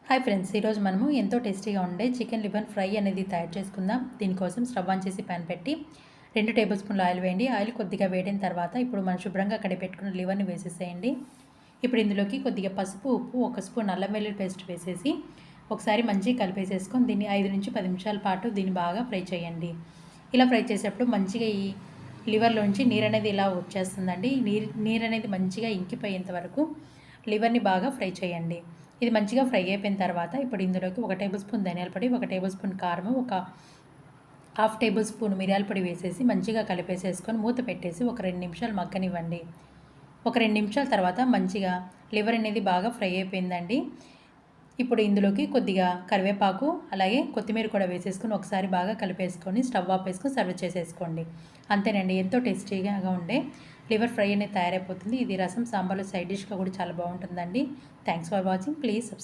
Hi friends, ఈరోజు మనము ఎంతో టేస్టీగా ఉండే చికెన్ లివర్ ఫ్రై అనేది తయారు చేసుకుందాం. దీనికోసం స్టవ్ ఆన్ చేసి ప్యాన్ పెట్టి 2 టేబుల్ స్పూన్ల ఆయిల్ వేయండి. ఆయిల్ కొద్దిగా వేడిన తర్వాత ఇప్పుడు మనం శుభ్రంగా కడిగి పెట్టుకున్న లివర్ని వేసేసేయండి. ఇప్పుడు ఇందులోకి కొద్దిగా పసుపు, ఉప్పు, 1 స్పూన్ అల్లం వెల్లుల్లి పేస్ట్ వేసేసి ఒకసారి మంచిగా కలిపేసేసుకొని దీన్ని 5 నుంచి 10 నిమిషాల పాటు దీన్ని బాగా ఫ్రై చేయండి. ఇలా ఫ్రై చేసేటప్పుడు మంచిగా ఈ లివర్లోంచి నీరు అనేది ఇలా వచ్చేస్తుందండి. నీరు అనేది మంచిగా ఇంకిపోయేంత వరకు లివర్ని బాగా ఫ్రై చేయండి. ఇది మంచిగా ఫ్రై అయిపోయిన తర్వాత ఇప్పుడు ఇందులోకి 1 టేబుల్ స్పూన్ ధనియాల పొడి, 1 టేబుల్ స్పూన్ కారము, ఒక హాఫ్ టేబుల్ స్పూన్ మిరియాల పొడి వేసేసి మంచిగా కలిపేసేసుకొని మూత పెట్టేసి ఒక 2 నిమిషాలు మగ్గనివ్వండి. ఒక 2 నిమిషాల తర్వాత మంచిగా లివర్ అనేది బాగా ఫ్రై అయిపోయిందండి. ఇప్పుడు ఇందులోకి కొద్దిగా కరివేపాకు అలాగే కొత్తిమీర కూడా వేసేసుకొని ఒకసారి బాగా కలిపేసుకొని స్టవ్ ఆపేసుకొని సర్వ్ చేసేసుకోండి. అంతేనండి, ఎంతో టేస్టీగా ఉండే లివర్ ఫ్రై అనేది తయారైపోతుంది. ఇది రసం సాంబార్లో సైడ్ డిష్గా కూడా చాలా బాగుంటుందండి. Thanks for watching. Please subscribe.